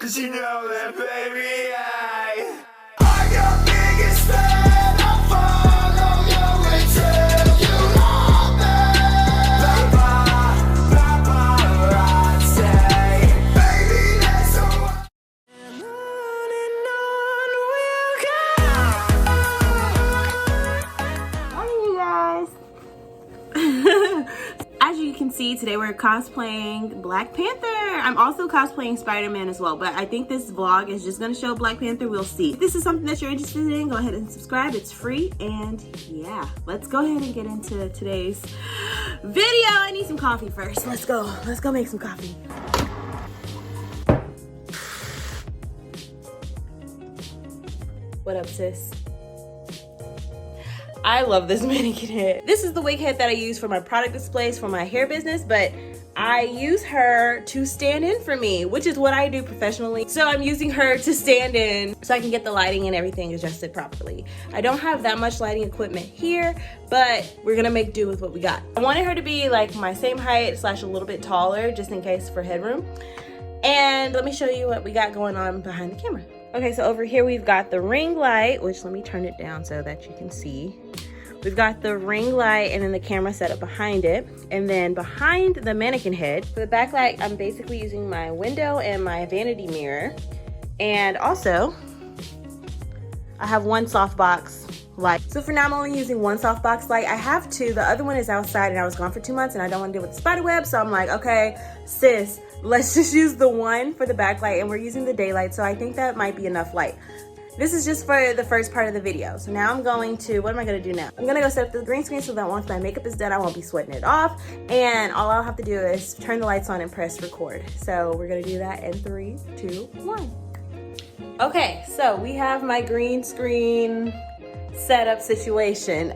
'Cause you know that, baby, I'm your biggest fan. I'll follow you until you love me. Paparazzi, baby, that's the one. And on we'll go. Morning, you guys. As you can see, today we're cosplaying Black Panther. I'm also cosplaying Spider-Man as well, but I think this vlog is just gonna show Black Panther. We'll see. If this is something that you're interested in, go ahead and subscribe. It's free, and yeah, let's go ahead and get into today's video. I need some coffee first. Let's go make some coffee. What up, sis? I love this mannequin head. This is the wig head that I use for my product displays for my hair business, but I use her to stand in for me, which is what I do professionally. So I'm using her to stand in so I can get the lighting and everything adjusted properly. I don't have that much lighting equipment here, but we're gonna make do with what we got. I wanted her to be like my same height / a little bit taller, just in case for headroom. And let me show you what we got going on behind the camera. Okay, so over here we've got the ring light, which let me turn it down so that you can see. We've got the ring light and then the camera set up behind it. And then behind the mannequin head, for the backlight, I'm basically using my window and my vanity mirror. And also, I have one softbox light. So for now, I'm only using one softbox light. I have two. The other one is outside and I was gone for 2 months and I don't want to deal with the spider web. So I'm like, okay, sis, let's just use the one for the backlight, and we're using the daylight. So I think that might be enough light. This is just for the first part of the video. So now I'm going to, what am I gonna do now? I'm gonna go set up the green screen so that once my makeup is done, I won't be sweating it off. And all I'll have to do is turn the lights on and press record. So we're gonna do that in 3, 2, 1. Okay, so we have my green screen setup situation.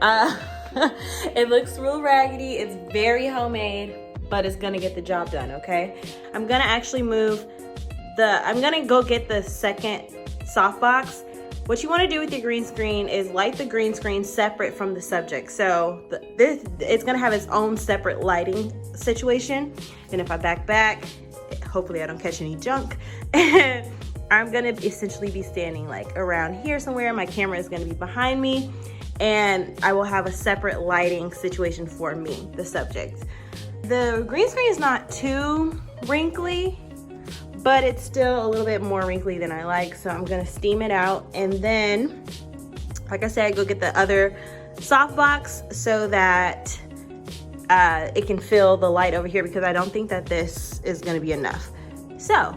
It looks real raggedy. It's very homemade, but it's gonna get the job done, okay? I'm gonna actually I'm gonna go get the second softbox. What you want to do with your green screen is light the green screen separate from the subject. So it's gonna have its own separate lighting situation. And if I back, hopefully I don't catch any junk. And I'm gonna essentially be standing like around here somewhere. My camera is gonna be behind me, and I will have a separate lighting situation for me, the subject. The green screen is not too wrinkly, but it's still a little bit more wrinkly than I like. So I'm gonna steam it out. And then, like I said, go get the other softbox so that it can fill the light over here, because I don't think that this is gonna be enough. So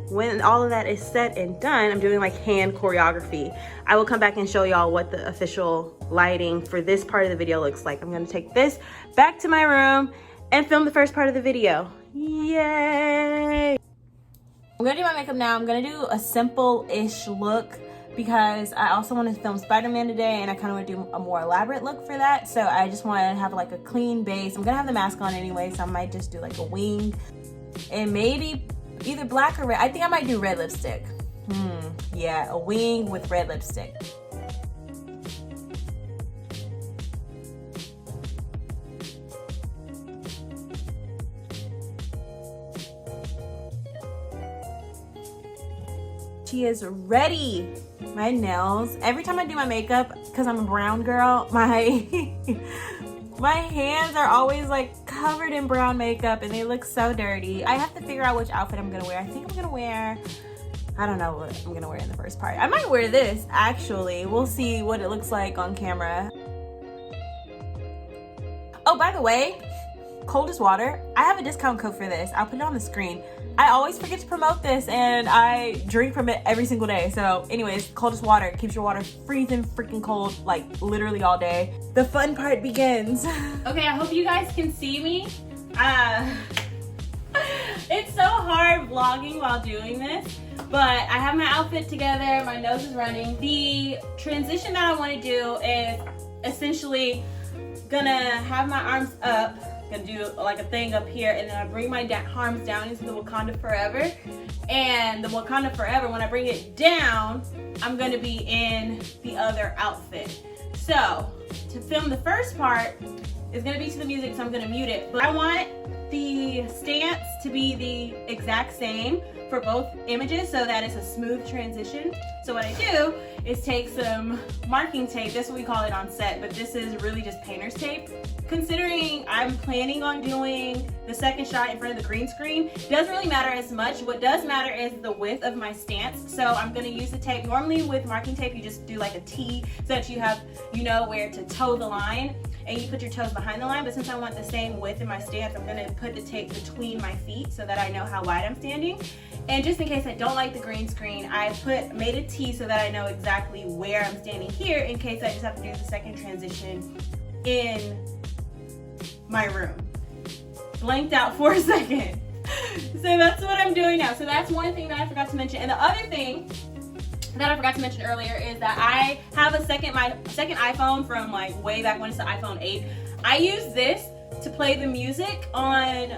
when all of that is set and done, I'm doing like hand choreography. I will come back and show y'all what the official lighting for this part of the video looks like. I'm gonna take this back to my room and film the first part of the video. Yay! I'm gonna do my makeup now. I'm gonna do a simple-ish look because I also want to film Spider-Man today, and I kind of want to do a more elaborate look for that. So I just want to have like a clean base. I'm gonna have the mask on anyway, so I might just do like a wing and maybe either black or red. I think I might do red lipstick. Yeah, a wing with red lipstick. She is ready. My nails, every time I do my makeup, because I'm a brown girl, my hands are always like covered in brown makeup and they look so dirty. I have to figure out which outfit I'm gonna wear. I think I'm gonna wear, I don't know what I'm gonna wear in the first part. I might wear this, actually. We'll see what it looks like on camera. Oh, by the way, coldest water. I have a discount code for this. I'll put it on the screen. I always forget to promote this and I drink from it every single day. So anyways, coldest water keeps your water freezing freaking cold, like literally all day. The fun part begins. Okay, I hope you guys can see me. It's so hard vlogging while doing this, but I have my outfit together, my nose is running. The transition that I want to do is essentially gonna have my arms up, gonna do like a thing up here, and then I bring my arms down into the Wakanda Forever. And the Wakanda Forever, when I bring it down, I'm gonna be in the other outfit. So to film the first part is gonna be to the music, so I'm gonna mute it. But I want the stance to be the exact same for both images so that it's a smooth transition. So what I do is take some marking tape. This is what we call it on set, but this is really just painter's tape. Considering I'm planning on doing the second shot in front of the green screen, doesn't really matter as much. What does matter is the width of my stance. So I'm gonna use the tape. Normally with marking tape, you just do like a T so that you know where to toe the line, and you put your toes behind the line. But since I want the same width in my stance, I'm gonna put the tape between my feet so that I know how wide I'm standing. And just in case I don't like the green screen, I made a T so that I know exactly where I'm standing here in case I just have to do the second transition in my room. Blanked out for a second. So that's what I'm doing now. So that's one thing that I forgot to mention. And the other thing that I forgot to mention earlier is that I have my second iPhone from like way back when. It's the iPhone 8. I use this to play the music on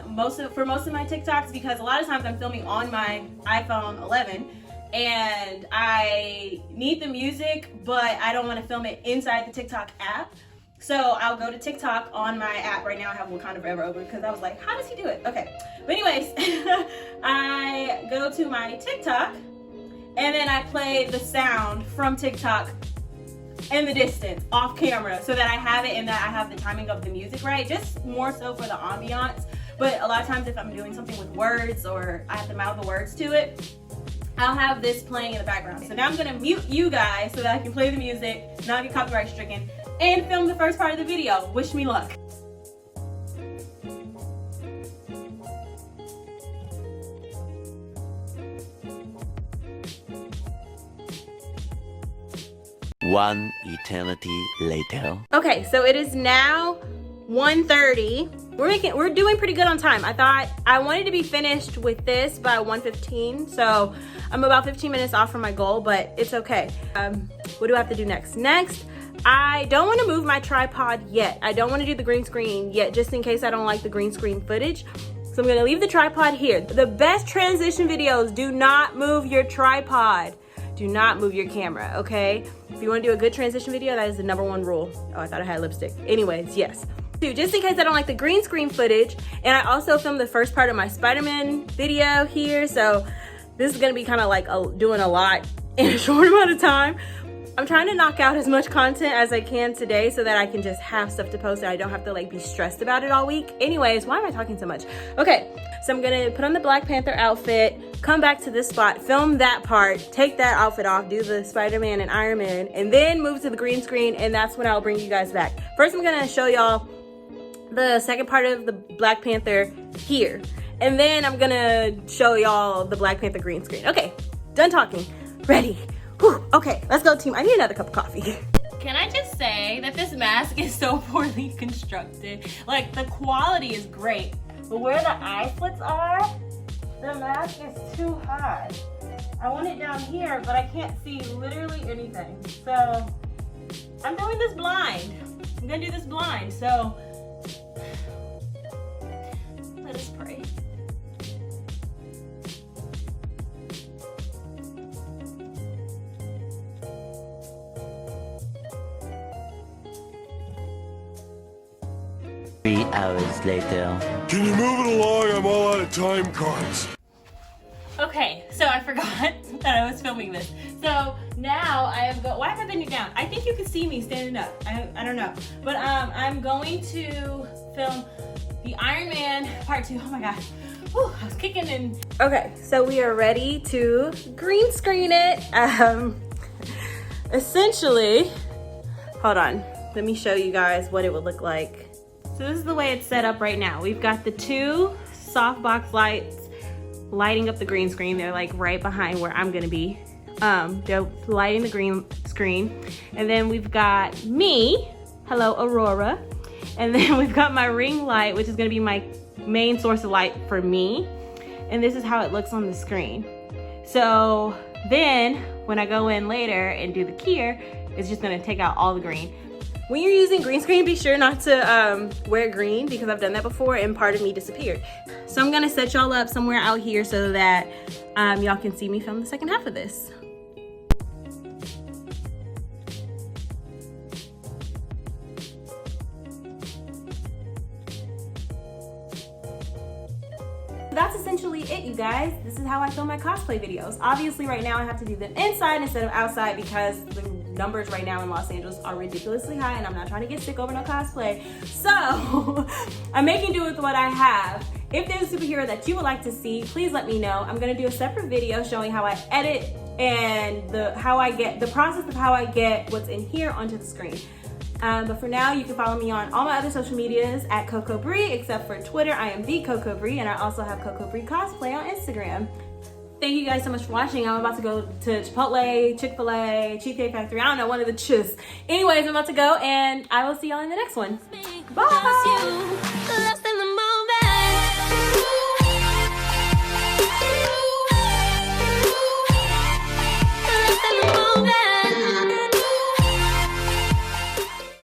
for most of my TikToks, because a lot of times I'm filming on my iPhone 11 and I need the music, but I don't want to film it inside the TikTok app. So I'll go to TikTok on my app. Right now I have Wakanda Forever open because I was like, how does he do it? Okay, but anyways, I go to my TikTok and then I play the sound from TikTok in the distance, off camera, so that I have it and that I have the timing of the music right, just more so for the ambiance. But a lot of times if I'm doing something with words or I have to mouth the words to it, I'll have this playing in the background. So now I'm gonna mute you guys so that I can play the music, not get copyright stricken, and film the first part of the video. Wish me luck. One eternity later. Okay, so it is now 1:30. We're doing pretty good on time. I wanted to be finished with this by 1:15, so I'm about 15 minutes off from my goal, but it's okay. What do I have to do next? Next, I don't want to move my tripod yet. I don't want to do the green screen yet, just in case I don't like the green screen footage. So I'm gonna leave the tripod here. The best transition videos, do not move your tripod. Do not move your camera, okay? If you wanna do a good transition video, that is the #1 rule. Oh, I thought I had lipstick. Anyways, yes. Just in case I don't like the green screen footage, and I also filmed the first part of my Spider-Man video here, so this is gonna be kind of like doing a lot in a short amount of time. I'm trying to knock out as much content as I can today so that I can just have stuff to post and I don't have to like be stressed about it all week. Anyways, why am I talking so much? Okay, so I'm gonna put on the Black Panther outfit, come back to this spot, film that part, take that outfit off, do the Spider-Man and Iron Man, and then move to the green screen, and that's when I'll bring you guys back. First, I'm gonna show y'all the second part of the Black Panther here, and then I'm gonna show y'all the Black Panther green screen. Okay, done talking, ready. Whew, okay, let's go team. I need another cup of coffee. Can I just say that this mask is so poorly constructed? Like, the quality is great, but where the eye slits are, the mask is too high. I want it down here, but I can't see literally anything. So I'm doing this blind. I'm gonna do this blind, so let us pray. Three hours later. Can you move it along? I'm all out of time cards. Okay, so I forgot that I was filming this. So now I am why am I bending down? I think you can see me standing up. I don't know. But I'm going to film the Iron Man part 2. Oh my gosh. Whew, I was kicking in. Okay, so we are ready to green screen it. Essentially, hold on. Let me show you guys what it would look like. So this is the way it's set up right now. We've got the 2 softbox lights lighting up the green screen. They're like right behind where I'm gonna be. They're lighting the green screen. And then we've got me, hello Aurora. And then we've got my ring light, which is gonna be my main source of light for me. And this is how it looks on the screen. So then when I go in later and do the keyer, it's just gonna take out all the green. When you're using green screen, be sure not to wear green, because I've done that before and part of me disappeared. So I'm gonna set y'all up somewhere out here so that y'all can see me film the second half of this. That's essentially it, you guys. This is how I film my cosplay videos. Obviously right now I have to do them inside instead of outside because the numbers right now in Los Angeles are ridiculously high and I'm not trying to get sick over no cosplay. So I'm making do with what I have. If there's a superhero that you would like to see, please let me know. I'm gonna do a separate video showing how I edit and the process of how I get what's in here onto the screen. But for now, you can follow me on all my other social medias at Coco Bree, except for Twitter. I am the Coco Bree, and I also have Coco Bree Cosplay on Instagram. Thank you guys so much for watching. I'm about to go to Chipotle, Chick-fil-A, Cheesecake Factory. I don't know, one of the chus. Anyways, I'm about to go, and I will see y'all in the next one. Bye!